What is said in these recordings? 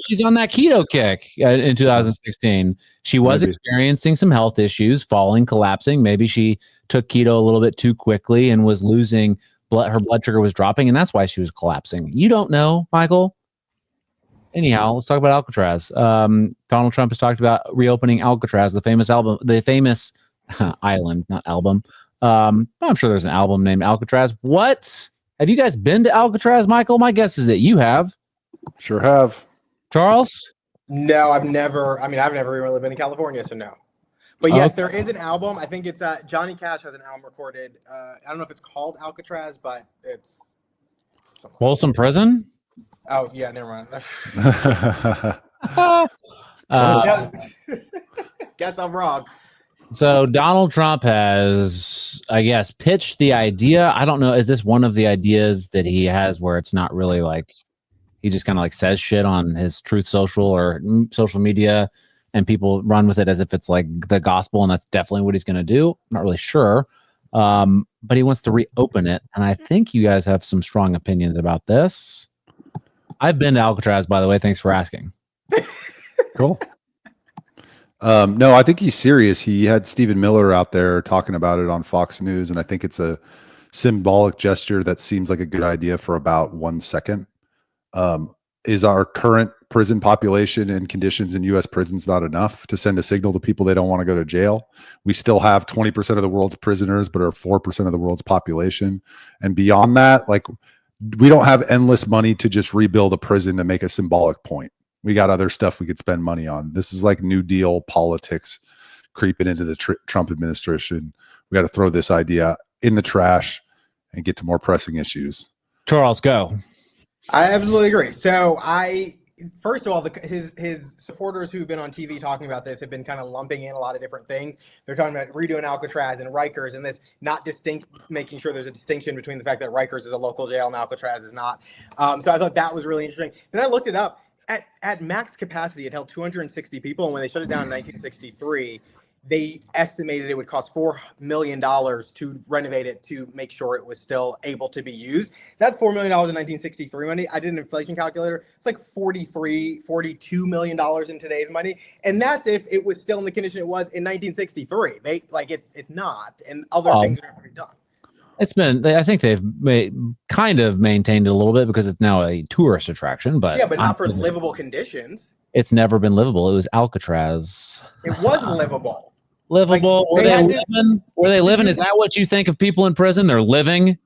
she's on that keto kick in 2016. She was experiencing some health issues, falling, collapsing. Maybe she took keto a little bit too quickly and was losing blood. Her blood sugar was dropping, and that's why she was collapsing. You don't know, Michael. Anyhow, let's talk about Alcatraz. Donald Trump has talked about reopening Alcatraz, the famous island, not album. I'm sure there's an album named Alcatraz. What? Have you guys been to Alcatraz, Michael? My guess is that you have. Sure have. Charles? No, I've never. I've never really been to California, so no. But yes, there is an album. I think it's Johnny Cash has an album recorded. I don't know if it's called Alcatraz, but it's Folsom Prison. Oh yeah, never mind. Guess I'm wrong. So Donald Trump has, I guess, pitched the idea. I don't know. Is this one of the ideas that he has where it's not really like he just kind of like says shit on his Truth Social or social media and people run with it as if it's like the gospel and that's definitely what he's going to do? I'm not really sure. But he wants to reopen it. And I think you guys have some strong opinions about this. I've been to Alcatraz, by the way. Thanks for asking. Cool. No, I think he's serious. He had Stephen Miller out there talking about it on Fox News, and I think it's a symbolic gesture that seems like a good idea for about 1 second. Is our current prison population and conditions in U.S. prisons not enough to send a signal to people they don't want to go to jail? We still have 20% of the world's prisoners, but are 4% of the world's population. And beyond that, like, we don't have endless money to just rebuild a prison to make a symbolic point. We got other stuff we could spend money on. This is like New Deal politics creeping into the Trump administration. We got to throw this idea in the trash and get to more pressing issues. Charles, go. I absolutely agree. So first of all, his supporters who've been on TV talking about this have been kind of lumping in a lot of different things. They're talking about redoing Alcatraz and Rikers and this not distinct, making sure there's a distinction between the fact that Rikers is a local jail and Alcatraz is not. So I thought that was really interesting. Then I looked it up. At max capacity, it held 260 people. And when they shut it down in 1963, they estimated it would cost $4 million to renovate it to make sure it was still able to be used. That's $4 million in 1963 money. I did an inflation calculator. It's like $42 million in today's money. And that's if it was still in the condition it was in 1963. It's not. And other things are going to be done. It's been, I think they've kind of maintained it a little bit because it's now a tourist attraction, but not for livable conditions. It's never been livable. It was Alcatraz. It was livable. Livable? Were they living? Is that what you think of people in prison? They're living?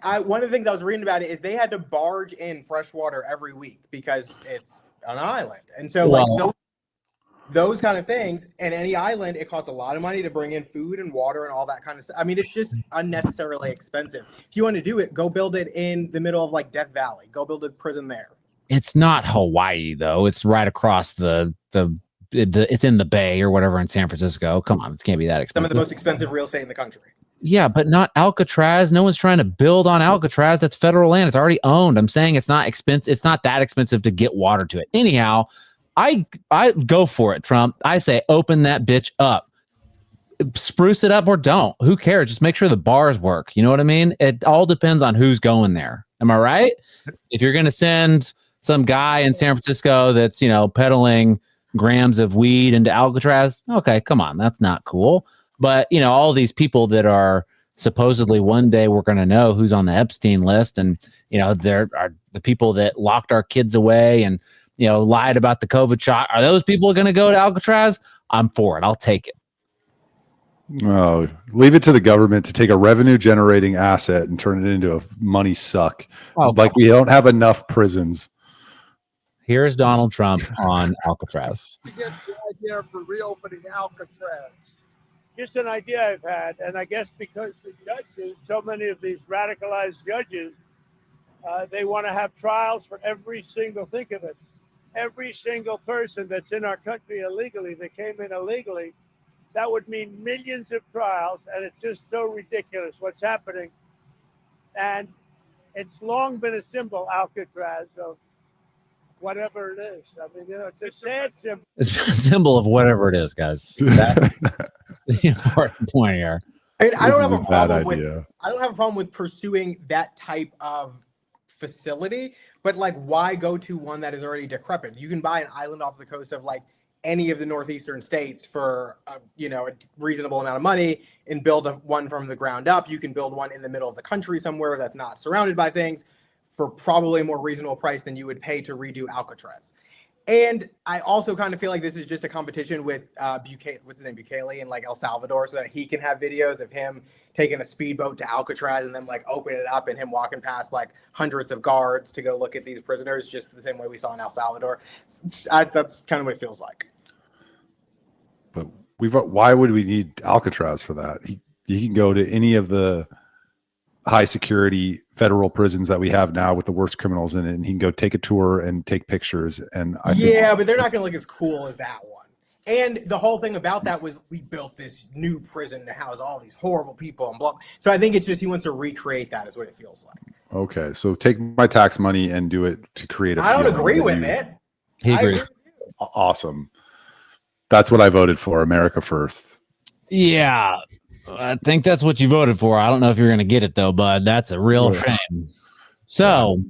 One of the things I was reading about it is they had to barge in fresh water every week because it's an island. And so those kind of things, and any island, it costs a lot of money to bring in food and water and all that kind of stuff. I mean, it's just unnecessarily expensive. If you want to do it, go build it in the middle of like Death Valley. Go build a prison there. It's not Hawaii though. It's right across it's in the Bay or whatever in San Francisco. Come on, it can't be that expensive. Some of the most expensive real estate in the country. Yeah, but not Alcatraz. No one's trying to build on Alcatraz. That's federal land. It's already owned. I'm saying it's not expensive. It's not that expensive to get water to it. Anyhow, I go for it, Trump. I say open that bitch up. Spruce it up or don't. Who cares? Just make sure the bars work. You know what I mean? It all depends on who's going there. Am I right? If you're going to send some guy in San Francisco that's, peddling grams of weed into Alcatraz, okay, come on. That's not cool. But, all these people that are supposedly one day we're going to know who's on the Epstein list. And, there are the people that locked our kids away and, lied about the COVID shot. Are those people going to go to Alcatraz? I'm for it. I'll take it. Oh, leave it to the government to take a revenue generating asset and turn it into a money suck. We don't have enough prisons. Here's Donald Trump on Alcatraz. To get the idea for reopening Alcatraz. Just an idea I've had, and I guess because the judges, so many of these radicalized judges, they want to have trials for every single, think of it, every single person that's in our country illegally, that came in illegally. That would mean millions of trials, and it's just so ridiculous what's happening. And it's long been a symbol, Alcatraz, of whatever it is. I mean, it's a sad symbol. It's a symbol of whatever it is, guys. That's the important point here. I don't have a problem with pursuing that type of facility, but like, why go to one that is already decrepit? You can buy an island off the coast of like any of the northeastern states for a reasonable amount of money and build one from the ground up. You can build one in the middle of the country somewhere that's not surrounded by things for probably a more reasonable price than you would pay to redo Alcatraz. And I also kind of feel like this is just a competition with Bukele in like El Salvador, so that he can have videos of him taking a speedboat to Alcatraz and then like open it up and him walking past like hundreds of guards to go look at these prisoners, just the same way we saw in El Salvador. That's kind of what it feels like. But why would we need Alcatraz for that? He can go to any of the high security federal prisons that we have now with the worst criminals in it, and he can go take a tour and take pictures. And but they're not going to look as cool as that one. And the whole thing about that was we built this new prison to house all these horrible people and blah. So I think it's just he wants to recreate that, is what it feels like. Okay, so take my tax money and do it to create a. I don't agree with it. He agrees. Awesome. That's what I voted for. America first. Yeah, I think that's what you voted for. I don't know if you're going to get it though, bud. That's a real shame. So,